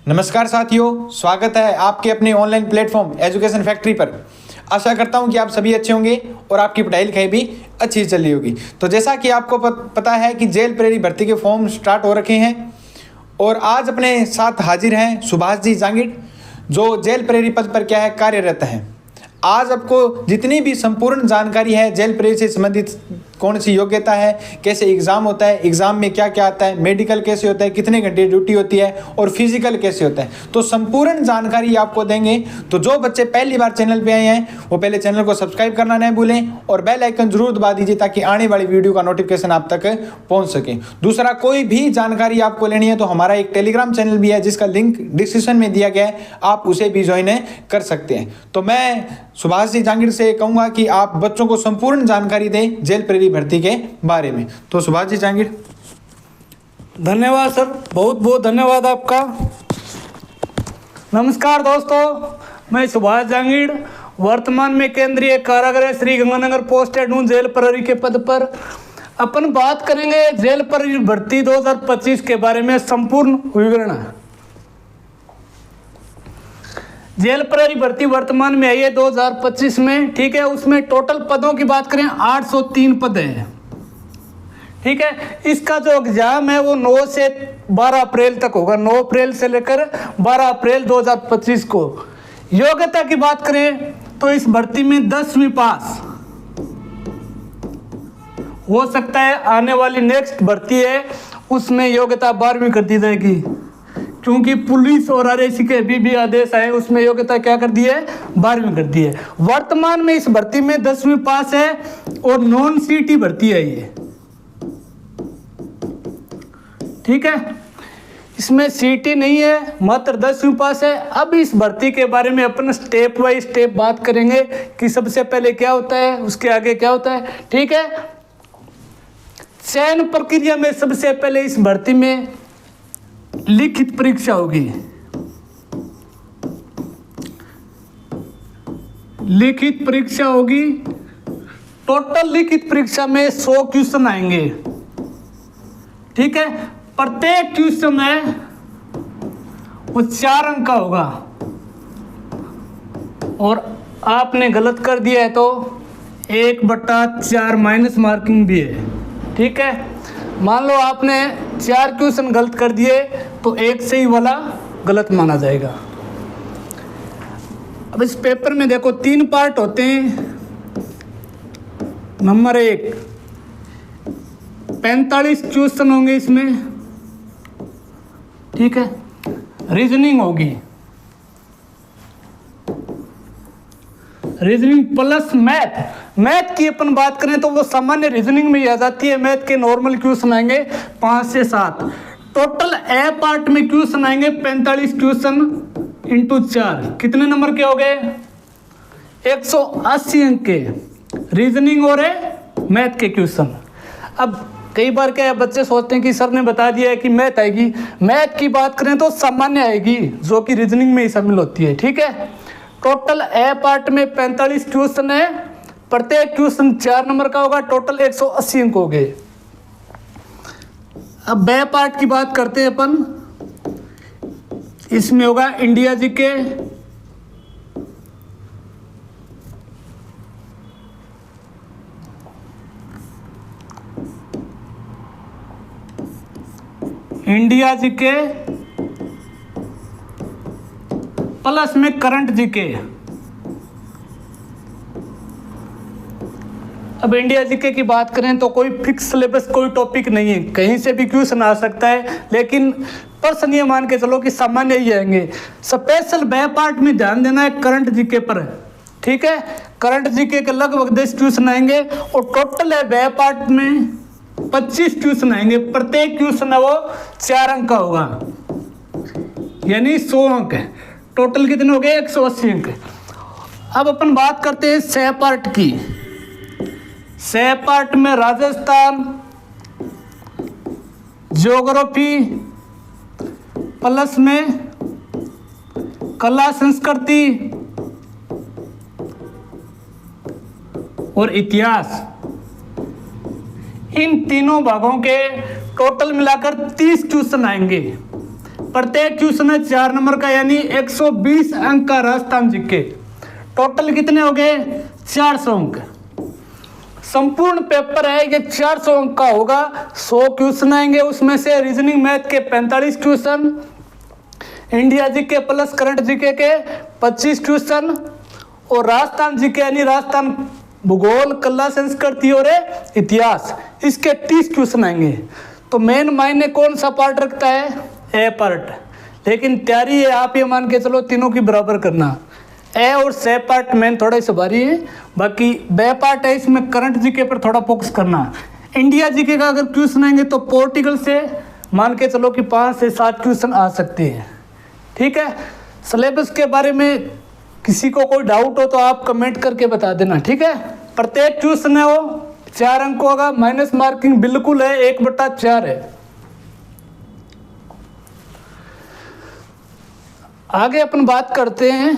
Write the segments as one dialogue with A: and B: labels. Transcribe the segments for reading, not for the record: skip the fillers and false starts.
A: नमस्कार साथियों, स्वागत है आपके अपने ऑनलाइन प्लेटफॉर्म एजुकेशन फैक्ट्री पर। आशा करता हूं कि आप सभी अच्छे होंगे और आपकी पढ़ाई लिखाई भी अच्छी चल रही होगी। तो जैसा कि आपको पता है कि जेल प्रहरी भर्ती के फॉर्म स्टार्ट हो रखे हैं और आज अपने साथ हाजिर हैं सुभाष जी जांगिड़, जो जेल प्रहरी पद पर क्या है कार्यरत हैं। आज आपको जितनी भी संपूर्ण जानकारी है जेल प्रहरी से संबंधित, कौन सी योग्यता है, कैसे एग्ज़ाम होता है, एग्ज़ाम में क्या क्या आता है, मेडिकल कैसे होता है, कितने घंटे ड्यूटी होती है और फिजिकल कैसे होता है, तो संपूर्ण जानकारी आपको देंगे। तो जो बच्चे पहली बार चैनल पे आए हैं वो पहले चैनल को सब्सक्राइब करना नहीं भूलें और बेल आइकन जरूर दबा दीजिए ताकि आने वाली वीडियो का नोटिफिकेशन आप तक पहुँच सके। दूसरा, कोई भी जानकारी आपको लेनी है तो हमारा एक टेलीग्राम चैनल भी है जिसका लिंक डिस्क्रिप्शन में दिया गया है, आप उसे भी ज्वाइन कर सकते हैं। तो मैं सुभाष जी जांगिड़ से कहूँगा कि आप बच्चों को संपूर्ण जानकारी दें जेल प्रहरी भर्ती के बारे में। तो सुभाष जी जांगिड़।
B: धन्यवाद सर, बहुत बहुत धन्यवाद आपका। नमस्कार दोस्तों, मैं सुभाष जांगिड़ वर्तमान में केंद्रीय कारागृह श्री गंगानगर पोस्टेड हूँ जेल प्रहरी के पद पर। अपन बात करेंगे जेल प्रहरी भर्ती 2025 के बारे में संपूर्ण विवरण। जेल प्रहरी भर्ती वर्तमान में आई है 2025 में, ठीक है। उसमें टोटल पदों की बात करें 803 पद हैं, ठीक है। इसका जो एग्जाम है वो 9 से 12 अप्रैल तक होगा, 9 अप्रैल से लेकर 12 अप्रैल 2025 को। योग्यता की बात करें तो इस भर्ती में 10वीं पास हो सकता है। आने वाली नेक्स्ट भर्ती है उसमें योग्यता 12वीं कर दी जाएगी, क्योंकि पुलिस और आरएसी के भी आदेश आए, उसमें योग्यता क्या कर दी है, 12वीं कर दी है। वर्तमान में इस भर्ती में 10वीं पास है और नॉन सीटी भर्ती है ये, ठीक है। इसमें सीटी नहीं है, मात्र 10वीं पास है। अब इस भर्ती के बारे में अपन स्टेप बाय स्टेप बात करेंगे कि सबसे पहले क्या होता है, उसके आगे क्या होता है, ठीक है। चयन प्रक्रिया में सबसे पहले इस भर्ती में लिखित परीक्षा होगी। लिखित परीक्षा होगी। टोटल लिखित परीक्षा में 100 क्वेश्चन आएंगे, ठीक है। प्रत्येक क्वेश्चन है वो 4 अंक का होगा और आपने गलत कर दिया है तो 1/4 माइनस मार्किंग भी है, ठीक है। मान लो आपने 4 क्वेश्चन गलत कर दिए तो 1 सही वाला गलत माना जाएगा। अब इस पेपर में देखो 3 पार्ट होते हैं। नंबर 1, 45 क्वेश्चन होंगे इसमें, ठीक है। रीजनिंग होगी, रीजनिंग प्लस मैथ। मैथ की अपन बात करें तो वो सामान्य रीजनिंग में ही आ जाती है। मैथ के नॉर्मल क्वेश्चन आएंगे 5 से 7। टोटल ए पार्ट में क्वेश्चन आएंगे 45 क्वेश्चन इंटू 4, कितने नंबर के हो गए, 180 अंक के रीजनिंग और मैथ के क्वेश्चन। अब कई बार क्या है, बच्चे सोचते हैं कि सर ने बता दिया है कि मैथ आएगी। मैथ की बात करें तो सामान्य आएगी जो कि रीजनिंग में ही शामिल होती है, ठीक है। टोटल ए पार्ट में 45 क्वेश्चन है, प्रत्येक क्वेश्चन 4 नंबर का होगा, टोटल 180 अंक हो गए। अब बे पार्ट की बात करते हैं अपन। इसमें होगा India GK, India GK plus में करंट जीके। अब इंडिया जीके की बात करें तो कोई फिक्स सिलेबस, कोई टॉपिक नहीं है, कहीं से भी क्वेश्चन आ सकता है, लेकिन पर्सन ये मान के चलो कि सामान्य ही आएंगे। स्पेशल बे पार्ट में ध्यान देना है करंट जीके पर, ठीक है। करंट जीके के लगभग 10 क्वेश्चन आएंगे और टोटल है बे पार्ट में 25 क्वेश्चन आएंगे। प्रत्येक क्वेश्चन है वो 4 अंक का होगा, यानी 100 अंक है। टोटल कितने हो गए, 180 अंक। अब अपन बात करते हैं सह पार्ट की। सह पार्ट में राजस्थान, ज्योग्राफी प्लस में कला संस्कृति और इतिहास, इन तीनों भागों के टोटल मिलाकर 30 क्वेश्चन आएंगे। प्रत्येक क्वेश्चन है 4 नंबर का, यानी 120 अंक का राजस्थान जीके। टोटल कितने हो गए? 400 अंक। संपूर्ण पेपर है ये 400 अंक का होगा। 100 क्वेश्चन आएंगे, उसमें से रीजनिंग मैथ के 45 question, India GK plus current GK के 25 क्वेश्चन, और राजस्थान जीके यानी राजस्थान भूगोल, कला, संस्कृति और इतिहास, इसके 30 क्वेश्चन आएंगे। तो मेन मायने कौन सा पार्ट रखता है? ए पार्ट। लेकिन तैयारी है, आप ये मान के चलो तीनों की बराबर करना। ए और से पार्ट मेन थोड़ा ही सवारी है, बाकी बे पार्ट है, इसमें करंट जीके पर थोड़ा फोकस करना। इंडिया जीके का अगर क्वेश्चन आएंगे तो पोर्टुगल से मान के चलो कि 5 से 7 क्वेश्चन आ सकते हैं। ठीक है, सिलेबस के बारे में किसी को कोई डाउट हो तो आप कमेंट करके बता देना। ठीक है, प्रत्येक क्वेश्चन है वो 4 अंक होगा, माइनस मार्किंग बिल्कुल है, 1/4 है। आगे अपन बात करते हैं,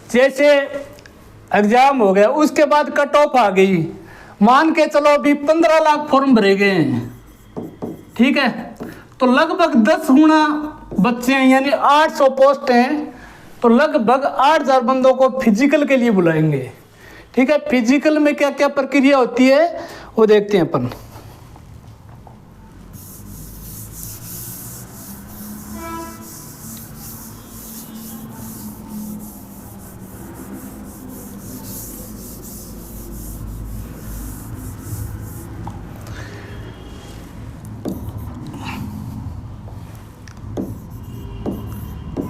B: जैसे एग्जाम हो गया, उसके बाद कट ऑफ आ गई। मान के चलो अभी 15 लाख फॉर्म भरे गए हैं। ठीक है, तो लगभग 10 गुना बच्चे हैं, यानी 800 पोस्ट हैं, तो लगभग 8000 बंदों को फिजिकल के लिए बुलाएंगे। ठीक है, फिजिकल में क्या क्या प्रक्रिया होती है वो देखते हैं अपन।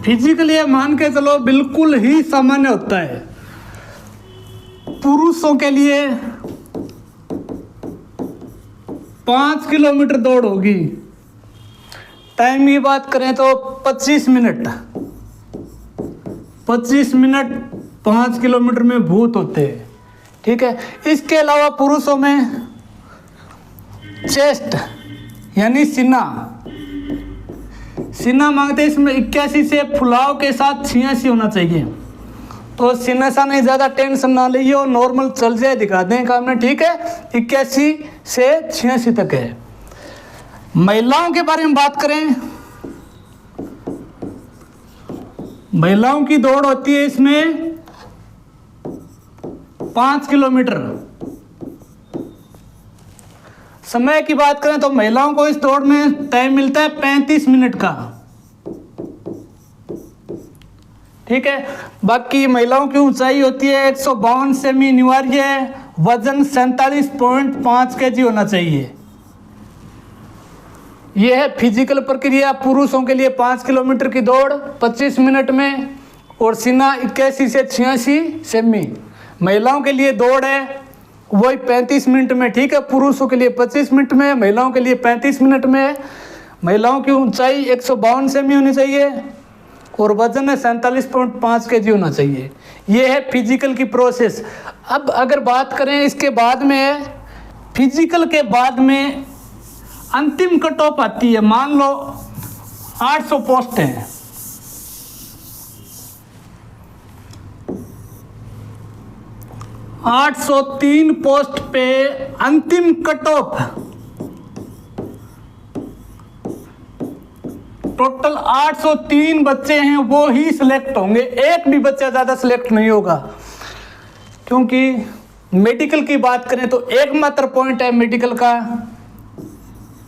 B: फिजिकल ये मान के चलो बिल्कुल ही सामान्य होता है। पुरुषों के लिए 5 किलोमीटर दौड़ होगी। टाइम की बात करें तो 25 मिनट 5 किलोमीटर में भूत होते हैं। ठीक है, इसके अलावा पुरुषों में चेस्ट यानी सीना मांगते हैं, इसमें 81 से फुलाव के साथ 86 होना चाहिए। तो सीना सा नहीं, ज़्यादा टेंशन ना लीजिए, नॉर्मल चल जाए, दिखा दें काम में। ठीक है, 81 से 86 तक है। महिलाओं के बारे में बात करें, महिलाओं की दौड़ होती है इसमें 5 किलोमीटर। समय की बात करें तो महिलाओं को इस दौड़ में टाइम मिलता है 35 मिनट का। ठीक है, बाकी महिलाओं की ऊंचाई होती है 152 सेमी अनिवार्य है, वजन 47.5 kg होना चाहिए। यह है फिजिकल प्रक्रिया। पुरुषों के लिए 5 किलोमीटर की दौड़ 25 मिनट में, और सीना 81 से 86 सेमी। महिलाओं के लिए दौड़ है वही 35 मिनट में। ठीक है, पुरुषों के लिए 25 मिनट में, महिलाओं के लिए 35 मिनट में। महिलाओं की ऊंचाई 152 सेमी होनी चाहिए और वजन है 47.5 kg होना चाहिए। ये है फिजिकल की प्रोसेस। अब अगर बात करें इसके बाद में, फिजिकल के बाद में अंतिम कट ऑफ आती है। मान लो 800 पोस्ट हैं, 803 पोस्ट पे अंतिम कट ऑफ टोटल 803 बच्चे हैं, वो ही सिलेक्ट होंगे। एक भी बच्चा ज़्यादा सिलेक्ट नहीं होगा, क्योंकि मेडिकल की बात करें तो एकमात्र पॉइंट है मेडिकल का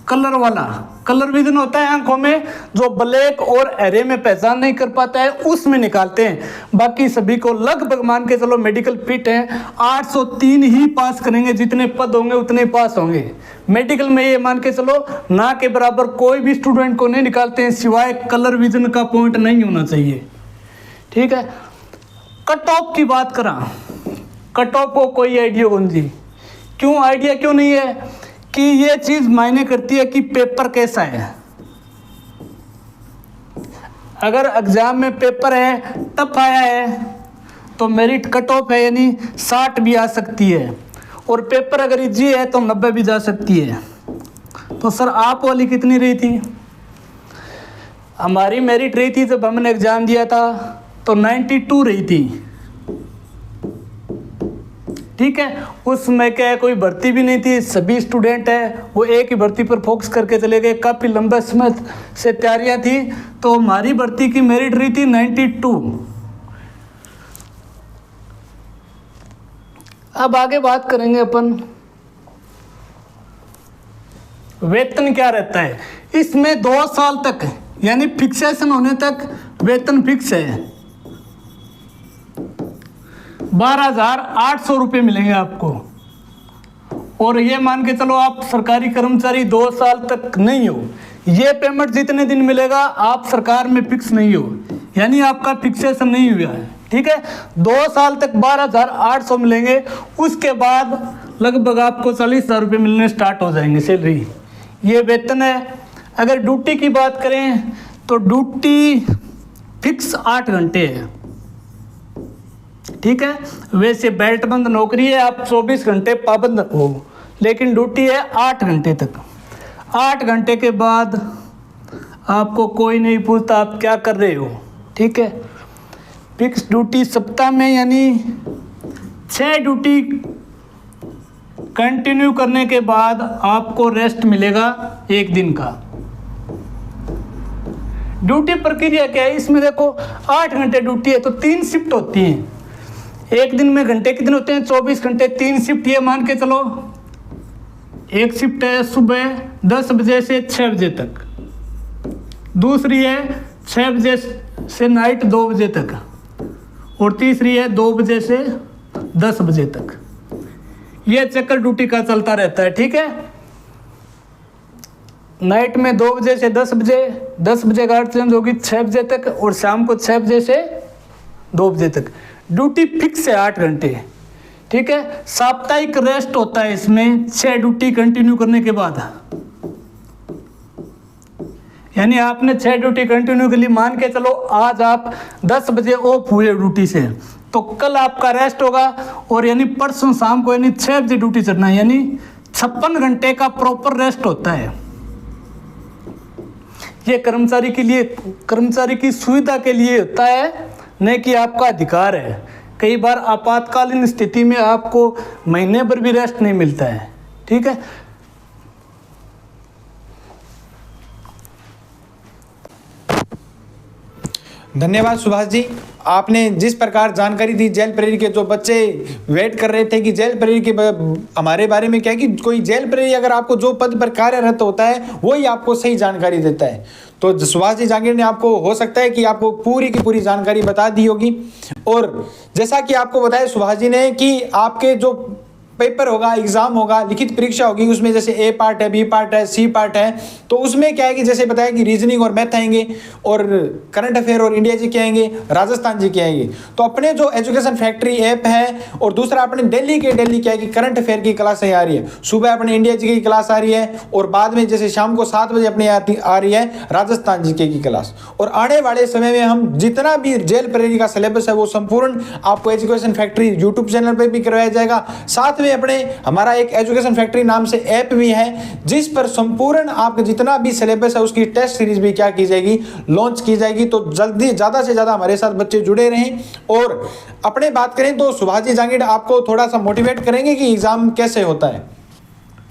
B: कलर वाला। कलर विजन होता है आंखों में, जो ब्लैक और एरे में पहचान नहीं कर पाता है उसमें निकालते हैं। बाकी सभी को लगभग मान के चलो मेडिकल फिट है। 803 ही पास करेंगे, जितने पद होंगे उतने ही पास होंगे। मेडिकल में ये मान के चलो ना के बराबर कोई भी स्टूडेंट को नहीं निकालते हैं, सिवाय कलर विजन का पॉइंट नहीं होना चाहिए। ठीक है, कट ऑफ की बात करा, कट ऑफ को कोई आइडिया कौन जी? क्यों आइडिया क्यों नहीं है कि ये चीज़ मायने करती है कि पेपर कैसा है। अगर एग्जाम में पेपर है टफ आया है तो मेरिट कट ऑफ है, यानी 60 भी आ सकती है, और पेपर अगर इजी है तो 90 भी जा सकती है। तो सर आप वाली कितनी रही थी? हमारी मेरिट रही थी जब हमने एग्ज़ाम दिया था तो 92 रही थी। ठीक है। उसमें क्या है, कोई भर्ती भी नहीं थी, सभी स्टूडेंट है वो एक ही भर्ती पर फोकस करके चले गए। काफ़ी लंबे समय से तैयारियां थी, तो हमारी भर्ती की मेरिट रही थी 92। अब आगे बात करेंगे अपन, वेतन क्या रहता है इसमें। 2 साल तक यानी फिक्सेशन होने तक वेतन फिक्स है। 12,800 रुपये मिलेंगे आपको। और ये मान के चलो आप सरकारी कर्मचारी 2 साल तक नहीं हो, ये पेमेंट जितने दिन मिलेगा आप सरकार में फिक्स नहीं हो, यानी आपका फिक्सेशन नहीं हुआ है, ठीक है। 2 साल तक 12,800 मिलेंगे, उसके बाद लगभग आपको 40,000 रुपये मिलने स्टार्ट हो जाएंगे सैलरी। ये वेतन है। अगर ड्यूटी की बात करें तो ड्यूटी फिक्स 8 घंटे है, ठीक है। वैसे बेल्ट बंद नौकरी है, आप 24 घंटे पाबंद हो, लेकिन ड्यूटी है 8 घंटे तक। 8 घंटे के बाद आपको कोई नहीं पूछता आप क्या कर रहे हो, ठीक है। फिक्स ड्यूटी सप्ताह में यानी 6 ड्यूटी कंटिन्यू करने के बाद आपको रेस्ट मिलेगा 1 दिन का। ड्यूटी प्रक्रिया क्या है इसमें, देखो 8 घंटे ड्यूटी है तो 3 शिफ्ट होती हैं। एक दिन में घंटे कितने होते हैं, 24 घंटे, 3 शिफ्ट ये मान के चलो। एक शिफ्ट है सुबह 10 बजे से 6 बजे तक, दूसरी है 6 बजे से नाइट 2 बजे तक, और तीसरी है 2 बजे से 10 बजे तक। ये चक्कर ड्यूटी का चलता रहता है, ठीक है। नाइट में 2 बजे से 10 बजे, 10 बजे गार्ड चेंज होगी 6 बजे तक, और शाम को 6 बजे से 2 बजे तक। ड्यूटी फिक्स है 8 घंटे, ठीक है। साप्ताहिक रेस्ट होता है इसमें 6 ड्यूटी कंटिन्यू करने के बाद, यानी आपने 6 ड्यूटी कंटिन्यू के लिए मान के चलो आज आप 10 बजे ऑफ हुए ड्यूटी से, तो कल आपका रेस्ट होगा, और यानी परसों शाम को यानी 6 बजे ड्यूटी चढ़ना है, यानी 56 घंटे का प्रॉपर रेस्ट होता है। ये कर्मचारी के लिए, कर्मचारी की सुविधा के लिए होता है, न कि आपका अधिकार है। कई बार आपातकालीन स्थिति में आपको महीने भर भी रेस्ट नहीं मिलता है, ठीक है।
A: धन्यवाद सुभाष जी, आपने जिस प्रकार जानकारी दी जेल प्रेरी के जो बच्चे वेट कर रहे थे कि जेल प्रेरी के हमारे बारे में क्या है कि कोई जेल प्रेरी अगर आपको जो पद पर कार्यरत होता है वही आपको सही जानकारी देता है। तो सुभाष जी जांगीर ने आपको हो सकता है कि आपको पूरी की पूरी जानकारी बता दी होगी। और जैसा कि आपको बताया सुभाष जी ने कि आपके जो पेपर होगा, एग्जाम होगा, लिखित परीक्षा होगी, उसमें जैसे ए पार्ट है, बी पार्ट है, सी पार्ट है, तो उसमें क्या है कि जैसे बताया कि रीजनिंग और मैथ आएंगे, और करंट अफेयर और इंडिया जी के आएंगे, राजस्थान जी के आएंगे। तो अपने जो एजुकेशन फैक्ट्री ऐप है, और दूसरा अपने डेली क्या है कि करंट अफेयर की क्लासें आ रही है, सुबह अपने इंडिया जी की क्लास आ रही है, और बाद में जैसे शाम को 7 बजे अपने आ रही है राजस्थान जी की क्लास। और आने वाले समय में हम जितना भी जेल प्रेरी का सिलेबस है वो संपूर्ण आपको एजुकेशन फैक्ट्री यूट्यूब चैनल पर भी करवाया जाएगा। साथ में अपने हमारा एक एजुकेशन फैक्ट्री नाम से ऐप भी है, जिस पर संपूर्ण आपका जितना भी सिलेबस है उसकी टेस्ट सीरीज भी क्या की जाएगी, लॉन्च की जाएगी। तो जल्दी ज़्यादा से ज़्यादा हमारे साथ बच्चे जुड़े रहें। और अपने बात करें तो सुभाष जी जांगीर आपको थोड़ा सा मोटिवेट करेंगे कि एग्जाम कैसे होता है।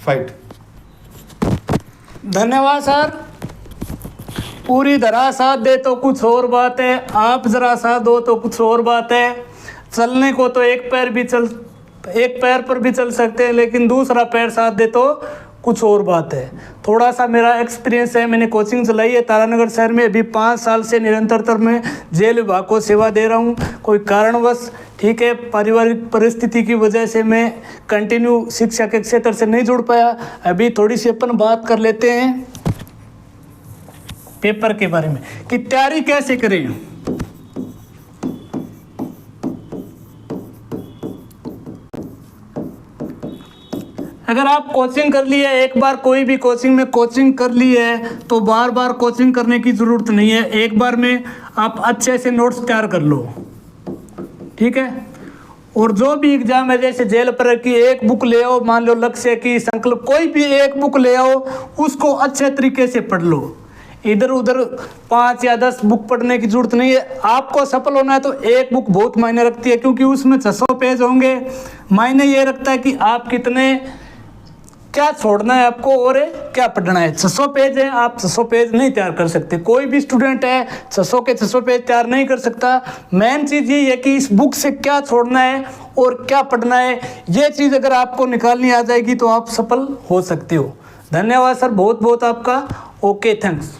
A: फाइट।
B: धन्यवाद सर। पूरी तरह साथ दे तो कुछ और बात है, आप जरा साथ दो तो कुछ और बात है। चलने को तो एक पैर पर भी चल सकते हैं, लेकिन दूसरा पैर साथ दे तो कुछ और बात है। थोड़ा सा मेरा एक्सपीरियंस है, मैंने कोचिंग चलाई है तारानगर शहर में, अभी 5 साल से निरंतरता में जेल विभाग को सेवा दे रहा हूँ। कोई कारणवश, ठीक है, पारिवारिक परिस्थिति की वजह से मैं कंटिन्यू शिक्षा के क्षेत्र से नहीं जुड़ पाया। अभी थोड़ी सी अपन बात कर लेते हैं पेपर के बारे में कि तैयारी कैसे करें। अगर आप कोचिंग कर ली है, एक बार कोई भी कोचिंग में कोचिंग कर ली है तो बार बार कोचिंग करने की ज़रूरत नहीं है। एक बार में आप अच्छे से नोट्स तैयार कर लो, ठीक है। और जो भी एग्जाम है, जैसे जेल पर की एक बुक ले आओ, मान लो लक्ष्य की, संकल्प, कोई भी एक बुक ले आओ, उसको अच्छे तरीके से पढ़ लो। इधर उधर 5 या 10 बुक पढ़ने की जरूरत नहीं है। आपको सफल होना है तो एक बुक बहुत मायने रखती है, क्योंकि उसमें 600 पेज होंगे। मायने ये रखता है कि आप कितने, क्या छोड़ना है आपको और क्या पढ़ना है। 600 पेज है, आप 600 पेज नहीं तैयार कर सकते। कोई भी स्टूडेंट है 600 के 600 पेज तैयार नहीं कर सकता। मेन चीज़ ये है कि इस बुक से क्या छोड़ना है और क्या पढ़ना है, ये चीज़ अगर आपको निकालनी आ जाएगी तो आप सफल हो सकते हो। धन्यवाद सर, बहुत बहुत आपका। Okay, thanks.